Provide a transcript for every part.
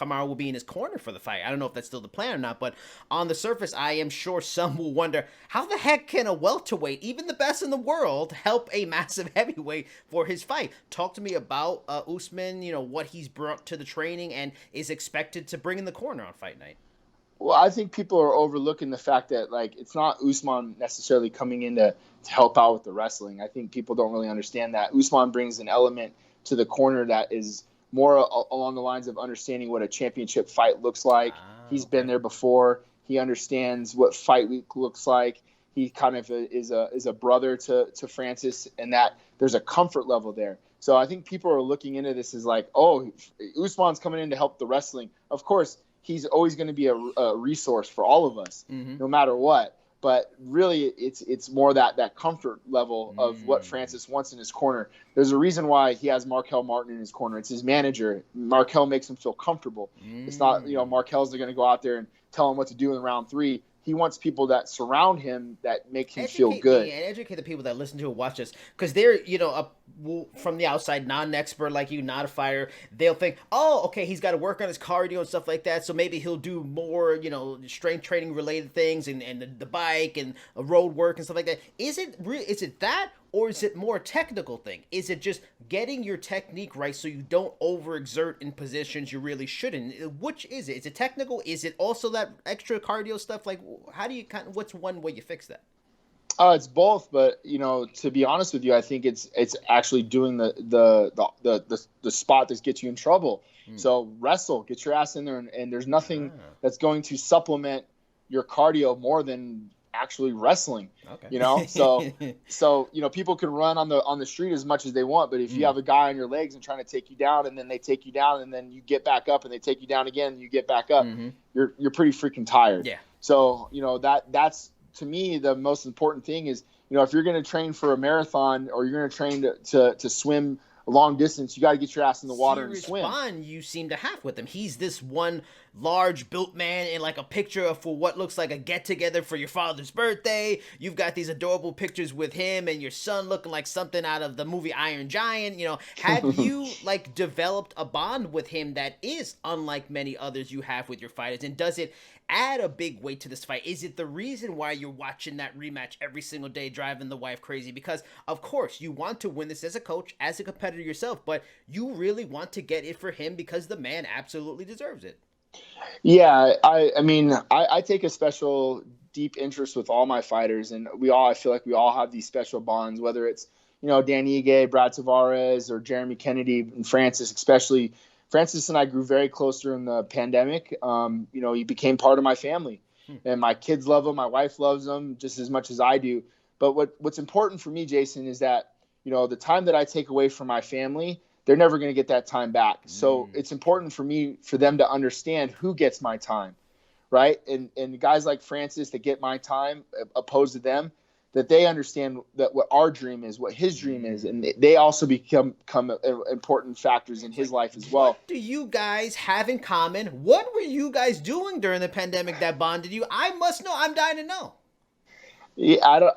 Kamaru will be in his corner for the fight. I don't know if that's still the plan or not, but on the surface, I am sure some will wonder, how the heck can a welterweight, even the best in the world, help a massive heavyweight for his fight? Talk to me about Usman, what he's brought to the training and is expected to bring in the corner on fight night. Well, I think people are overlooking the fact that, like, it's not Usman necessarily coming in to help out with the wrestling. I think people don't really understand that. Usman brings an element to the corner that is more along the lines of understanding what a championship fight looks like. He's been there before. He understands what fight week looks like. He kind of is a brother to Francis, and that there's a comfort level there. So I think people are looking into this as like, oh, Usman's coming in to help the wrestling. Of course, he's always going to be a resource for all of us, no matter what. But really, it's more that comfort level of what Francis wants in his corner. There's a reason why he has Markel Martin in his corner. It's his manager. Markel makes him feel comfortable. It's not, Markel's going to go out there and tell him what to do in round 3. He wants people that surround him that make him feel good. And educate the people that listen to and watch this, because they're, from the outside, not an expert like you, not a fighter. They'll think, oh, okay, he's got to work on his cardio and stuff like that, so maybe he'll do more, strength training related things and the bike and road work and stuff like that. Is it that? Or is it more a technical thing? Is it just getting your technique right so you don't overexert in positions you really shouldn't? Which is it? Is it technical? Is it also that extra cardio stuff? Like, how do you what's one way you fix that? It's both, but to be honest with you, I think it's actually doing the spot that gets you in trouble. So wrestle, get your ass in there, and there's nothing that's going to supplement your cardio more than actually wrestling. So people can run on the street as much as they want, but if you have a guy on your legs and trying to take you down, and then they take you down, and then you get back up and they take you down again and you get back up, you're pretty freaking tired. So that's to me the most important thing is, if you're going to train for a marathon or you're going to train to swim a long distance, you got to get your ass in the water and swim. Bond you seem to have with him. He's this one large built man in like a picture for what looks like a get together for your father's birthday. You've got these adorable pictures with him and your son looking like something out of the movie Iron Giant. Have you developed a bond with him that is unlike many others you have with your fighters? And does it add a big weight to this fight? Is it the reason why you're watching that rematch every single day, driving the wife crazy? Because of course you want to win this as a coach, as a competitor yourself, but you really want to get it for him because the man absolutely deserves it. Yeah, I take a special deep interest with all my fighters, and I feel like we all have these special bonds, whether it's Dan Ige, Brad Tavares, or Jeremy Kennedy and Francis. Especially Francis and I grew very close during the pandemic. He became part of my family, and my kids love him. My wife loves him just as much as I do. But what's important for me, Jason, is that the time that I take away from my family, they're never going to get that time back. So it's important for them to understand who gets my time, right? And guys like Francis that get my time opposed to them, that they understand that what our dream is, what his dream is, and they also become important factors in his life as well. What do you guys have in common? What were you guys doing during the pandemic that bonded you? I must know. I'm dying to know. Yeah,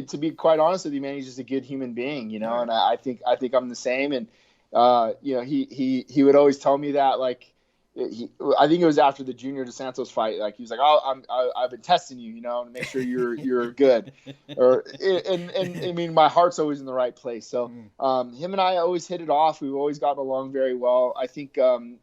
to be quite honest with you, man, he's just a good human being, and I think I'm the same. And he would always tell me that, like, I think it was after the Junior Dos Santos fight, like he was like, "Oh, I've been testing you, to make sure you're good." And my heart's always in the right place. So him and I always hit it off. We've always gotten along very well. I think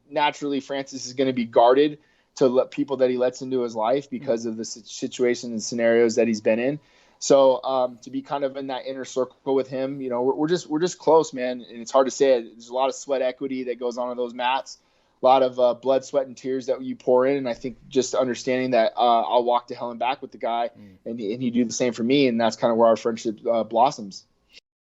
naturally Francis is going to be guarded to let people that he lets into his life because of the situations and scenarios that he's been in. So to be kind of in that inner circle with him, we're just close, man. And it's hard to say it. There's a lot of sweat equity that goes on in those mats, a lot of blood, sweat, and tears that you pour in. And I think just understanding that I'll walk to hell and back with the guy, and he do the same for me. And that's kind of where our friendship blossoms.